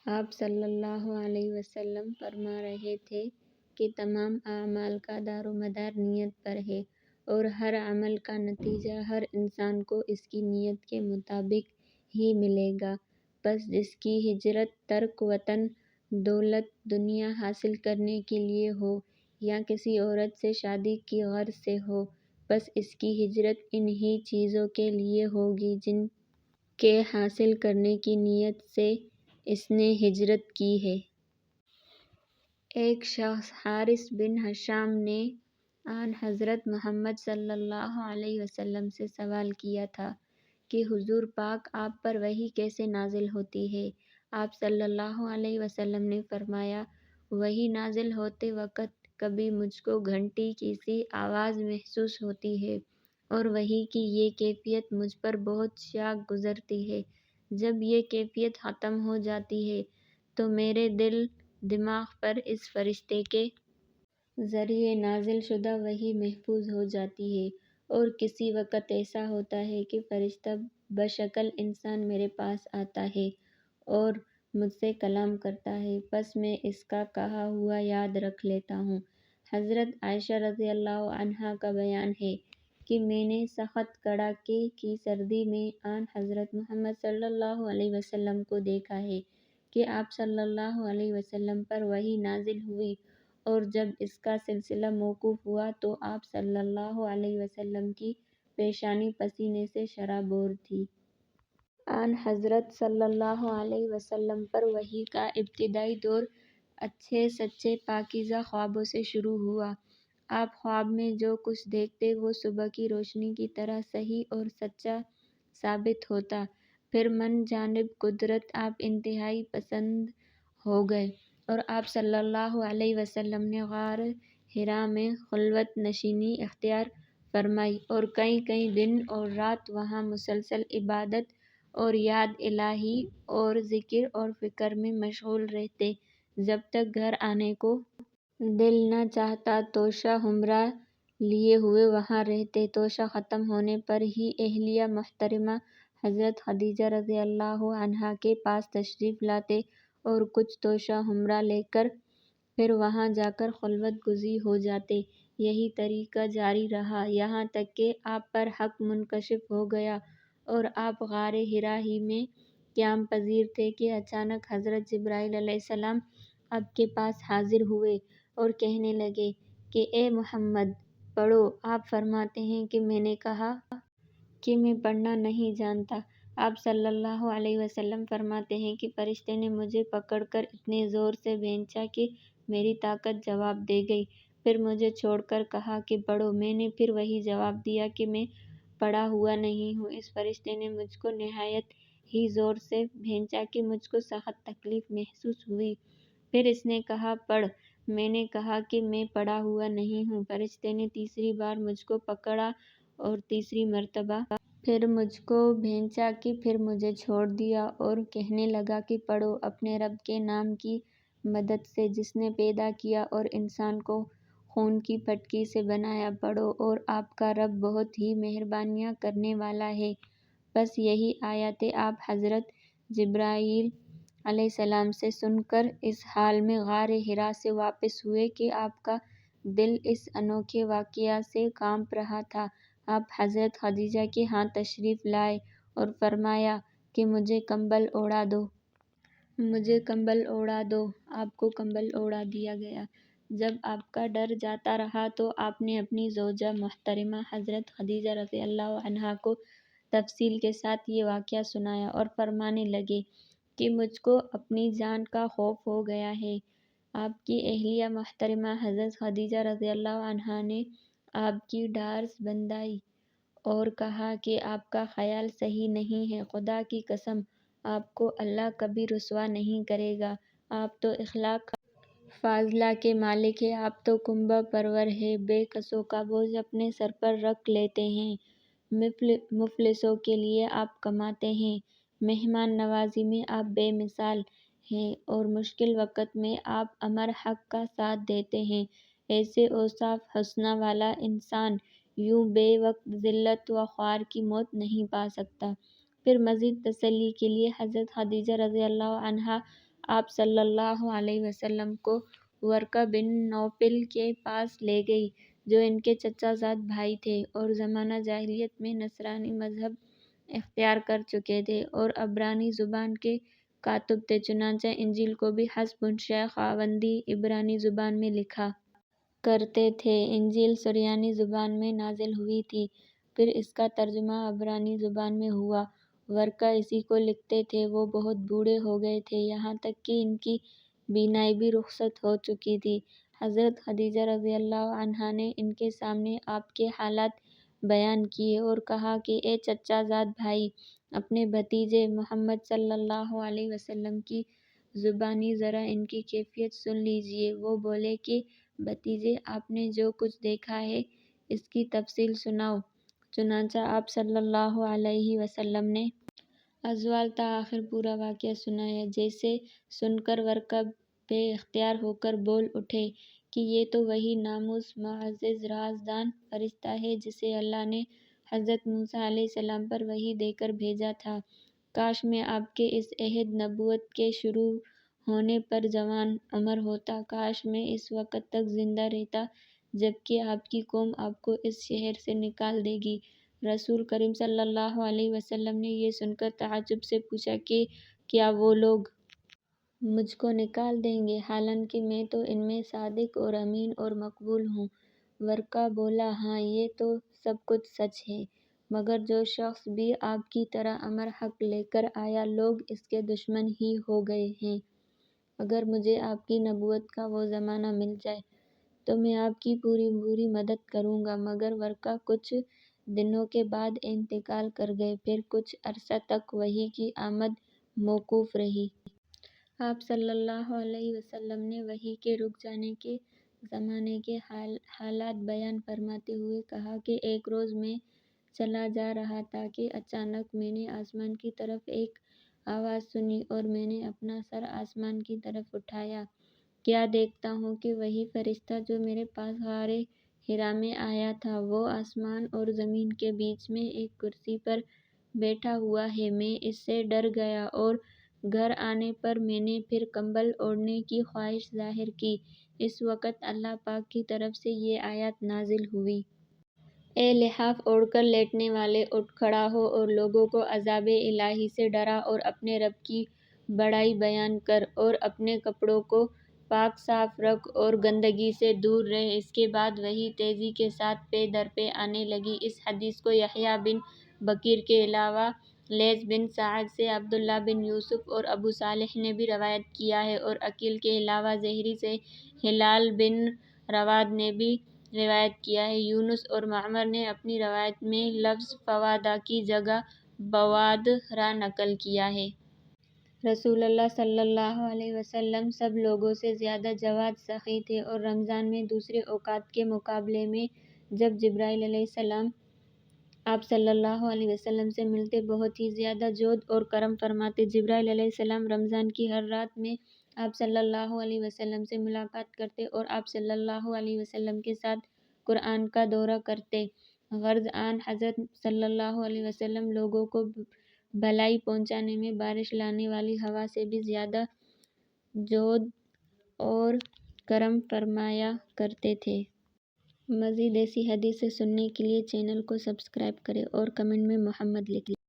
آپ صلی اللہ علیہ وسلم فرما رہے تھے کہ تمام اعمال کا دار و مدار نیت پر ہے اور ہر عمل کا نتیجہ ہر انسان کو اس کی نیت کے مطابق ہی ملے گا۔ پس جس کی ہجرت ترک وطن دولت دنیا حاصل کرنے کے لیے ہو یا کسی عورت سے شادی کی غرض سے ہو، پس اس کی ہجرت انہی چیزوں کے لیے ہوگی جن کے حاصل کرنے کی نیت سے اس نے ہجرت کی ہے۔ ایک شخص حارث بن ہشام نے آن حضرت محمد صلی اللہ علیہ وسلم سے سوال کیا تھا کہ حضور پاک آپ پر وحی کیسے نازل ہوتی ہے؟ آپ صلی اللہ علیہ وسلم نے فرمایا، وحی نازل ہوتے وقت کبھی مجھ کو گھنٹی کی سی آواز محسوس ہوتی ہے اور وحی کی یہ کیفیت مجھ پر بہت شاق گزرتی ہے۔ جب یہ کیفیت ختم ہو جاتی ہے تو میرے دل دماغ پر اس فرشتے کے ذریعے نازل شدہ وحی محفوظ ہو جاتی ہے، اور کسی وقت ایسا ہوتا ہے کہ فرشتہ بشکل انسان میرے پاس آتا ہے اور مجھ سے کلام کرتا ہے، پس میں اس کا کہا ہوا یاد رکھ لیتا ہوں۔ حضرت عائشہ رضی اللہ عنہا کا بیان ہے کہ میں نے سخت کڑاکے کی سردی میں آن حضرت محمد صلی اللہ علیہ وسلم کو دیکھا ہے کہ آپ صلی اللہ علیہ وسلم پر وحی نازل ہوئی، اور جب اس کا سلسلہ موقوف ہوا تو آپ صلی اللہ علیہ وسلم کی پیشانی پسینے سے شرابور تھی۔ آن حضرت صلی اللہ علیہ وسلم پر وحی کا ابتدائی دور اچھے سچے پاکیزہ خوابوں سے شروع ہوا۔ آپ خواب میں جو کچھ دیکھتے وہ صبح کی روشنی کی طرح صحیح اور سچا ثابت ہوتا۔ پھر من جانب قدرت آپ انتہائی پسند ہو گئے اور آپ صلی اللہ علیہ وسلم نے غار حرا میں خلوت نشینی اختیار فرمائی اور کئی دن اور رات وہاں مسلسل عبادت اور یاد الہی اور ذکر اور فکر میں مشغول رہتے، جب تک گھر آنے کو دل نہ چاہتا۔ توشہ حمرا لیے ہوئے وہاں رہتے۔ توشہ ختم ہونے پر ہی اہلیہ محترمہ حضرت خدیجہ رضی اللہ عنہا کے پاس تشریف لاتے اور کچھ توشہ حمرا لے کر پھر وہاں جا کر خلوت گزین ہو جاتے۔ یہی طریقہ جاری رہا یہاں تک کہ آپ پر حق منکشف ہو گیا اور آپ غار حرا ہی میں قیام پذیر تھے کہ اچانک حضرت جبرائیل علیہ السلام آپ کے پاس حاضر ہوئے اور کہنے لگے کہ اے محمد پڑھو۔ آپ فرماتے ہیں کہ میں نے کہا کہ میں پڑھنا نہیں جانتا۔ آپ صلی اللہ علیہ وسلم فرماتے ہیں کہ فرشتے نے مجھے پکڑ کر اتنے زور سے بھینچا کہ میری طاقت جواب دے گئی، پھر مجھے چھوڑ کر کہا کہ پڑھو۔ میں نے پھر وہی جواب دیا کہ میں پڑھا ہوا نہیں ہوں۔ اس فرشتے نے مجھ کو نہایت ہی زور سے بھینچا کہ مجھ کو سخت تکلیف محسوس ہوئی، پھر اس نے کہا پڑھ۔ میں نے کہا کہ میں پڑھا ہوا نہیں ہوں۔ فرشتے نے تیسری بار مجھ کو پکڑا اور تیسری مرتبہ پھر مجھ کو بھینچا کہ پھر مجھے چھوڑ دیا اور کہنے لگا کہ پڑھو اپنے رب کے نام کی مدد سے جس نے پیدا کیا اور انسان کو خون کی پھٹکی سے بنایا، پڑھو اور آپ کا رب بہت ہی مہربانیاں کرنے والا ہے۔ بس یہی آیتیں آپ حضرت جبرائیل علیہ السلام سے سن کر اس حال میں غار حرا سے واپس ہوئے کہ آپ کا دل اس انوکھے واقعہ سے کانپ رہا تھا۔ آپ حضرت خدیجہ کے ہاں تشریف لائے اور فرمایا کہ مجھے کمبل اوڑھا دو۔ مجھے کمبل اوڑھا دو۔ آپ کو کمبل اوڑھا دیا گیا۔ جب آپ کا ڈر جاتا رہا تو آپ نے اپنی زوجہ محترمہ حضرت خدیجہ رضی اللہ عنہا کو تفصیل کے ساتھ یہ واقعہ سنایا اور فرمانے لگے کہ مجھ کو اپنی جان کا خوف ہو گیا ہے۔ آپ کی اہلیہ محترمہ حضرت خدیجہ رضی اللہ عنہا نے آپ کی ڈھارس بندھائی اور کہا کہ آپ کا خیال صحیح نہیں ہے، خدا کی قسم آپ کو اللہ کبھی رسوا نہیں کرے گا۔ آپ تو اخلاق فاضلہ کے مالک ہیں، آپ تو کنبہ پرور ہیں، بے کسوں کا بوجھ اپنے سر پر رکھ لیتے ہیں، مفلسوں کے لیے آپ کماتے ہیں، مہمان نوازی میں آپ بے مثال ہیں اور مشکل وقت میں آپ امر حق کا ساتھ دیتے ہیں۔ ایسے اوصاف حسنہ والا انسان یوں بے وقت ذلت و خوار کی موت نہیں پا سکتا۔ پھر مزید تسلی کے لیے حضرت خدیجہ رضی اللہ عنہا آپ صلی اللہ علیہ وسلم کو ورقہ بن نوفل کے پاس لے گئی جو ان کے چچا زاد بھائی تھے اور زمانہ جاہلیت میں نصرانی مذہب اختیار کر چکے تھے اور عبرانی زبان کے کاتب تھے، چنانچہ انجیل کو بھی حسب الشیخ خاوندی عبرانی زبان میں لکھا کرتے تھے۔ انجیل سریانی زبان میں نازل ہوئی تھی، پھر اس کا ترجمہ عبرانی زبان میں ہوا۔ ورقہ اسی کو لکھتے تھے۔ وہ بہت بوڑھے ہو گئے تھے، یہاں تک کہ ان کی بینائی بھی رخصت ہو چکی تھی۔ حضرت خدیجہ رضی اللہ عنہا نے ان کے سامنے آپ کے حالات بیان کیے اور کہا کہ اے چچا زاد بھائی، اپنے بھتیجے محمد صلی اللہ علیہ وسلم کی زبانی ذرا ان کی کیفیت سن لیجیے۔ وہ بولے کہ بھتیجے، آپ نے جو کچھ دیکھا ہے اس کی تفصیل سناؤ۔ چنانچہ آپ صلی اللہ علیہ وسلم نے اول تا آخر پورا واقعہ سنایا، جسے سن کر ورقہ بے اختیار ہو کر بول اٹھے کہ یہ تو وہی ناموس معزز رازدان فرشتہ ہے جسے اللہ نے حضرت موسیٰ علیہ السلام پر وحی دے کر بھیجا تھا۔ کاش میں آپ کے اس عہد نبوت کے شروع ہونے پر جوان عمر ہوتا، کاش میں اس وقت تک زندہ رہتا جبکہ آپ کی قوم آپ کو اس شہر سے نکال دے گی۔ رسول کریم صلی اللہ علیہ وسلم نے یہ سن کر تعجب سے پوچھا کہ کیا وہ لوگ مجھ کو نکال دیں گے حالانکہ میں تو ان میں صادق اور امین اور مقبول ہوں؟ ورقہ بولا، ہاں یہ تو سب کچھ سچ ہے، مگر جو شخص بھی آپ کی طرح امر حق لے کر آیا لوگ اس کے دشمن ہی ہو گئے ہیں۔ اگر مجھے آپ کی نبوت کا وہ زمانہ مل جائے تو میں آپ کی پوری مدد کروں گا۔ مگر ورقہ کچھ دنوں کے بعد انتقال کر گئے، پھر کچھ عرصہ تک وحی کی آمد موقوف رہی۔ آپ صلی اللہ علیہ وسلم نے وحی کے رک جانے کے زمانے کے حالات بیان فرماتے ہوئے کہا کہ ایک روز میں چلا جا رہا تھا کہ اچانک میں نے آسمان کی طرف ایک آواز سنی اور میں نے اپنا سر آسمان کی طرف اٹھایا، کیا دیکھتا ہوں کہ وہی فرشتہ جو میرے پاس غار حرا میں آیا تھا وہ آسمان اور زمین کے بیچ میں ایک کرسی پر بیٹھا ہوا ہے۔ میں اس سے ڈر گیا اور گھر آنے پر میں نے پھر کمبل اوڑھنے کی خواہش ظاہر کی۔ اس وقت اللہ پاک کی طرف سے یہ آیت نازل ہوئی۔ اے لحاف اوڑھ کر لیٹنے والے، اٹھ کھڑا ہو اور لوگوں کو عذاب الہی سے ڈرا اور اپنے رب کی بڑائی بیان کر اور اپنے کپڑوں کو پاک صاف رکھ اور گندگی سے دور رہ۔ اس کے بعد وحی تیزی کے ساتھ پے در پے آنے لگی۔ اس حدیث کو یحییٰ بن بکیر کے علاوہ لیث بن سعد سے عبداللہ بن یوسف اور ابو صالح نے بھی روایت کیا ہے اور عقیل کے علاوہ زہری سے ہلال بن رواد نے بھی روایت کیا ہے۔ یونس اور معمر نے اپنی روایت میں لفظ فوادہ کی جگہ بوادہ نقل کیا ہے۔ رسول اللہ صلی اللہ علیہ وسلم سب لوگوں سے زیادہ جواد سخی تھے اور رمضان میں دوسرے اوقات کے مقابلے میں جب جبرائیل علیہ السلام آپ صلی اللہ علیہ وسلم سے ملتے بہت ہی زیادہ جود اور کرم فرماتے۔ جبرائیل علیہ السلام رمضان کی ہر رات میں آپ صلی اللہ علیہ وسلم سے ملاقات کرتے اور آپ صلی اللہ علیہ وسلم کے ساتھ قرآن کا دورہ کرتے۔ غرض آن حضرت صلی اللہ علیہ وسلم لوگوں کو بھلائی پہنچانے میں بارش لانے والی ہوا سے بھی زیادہ جود اور کرم فرمایا کرتے تھے۔ مزید ایسی حدیثیں سننے کے لیے چینل کو سبسکرائب کریں اور کمنٹ میں محمد لکھ لیں۔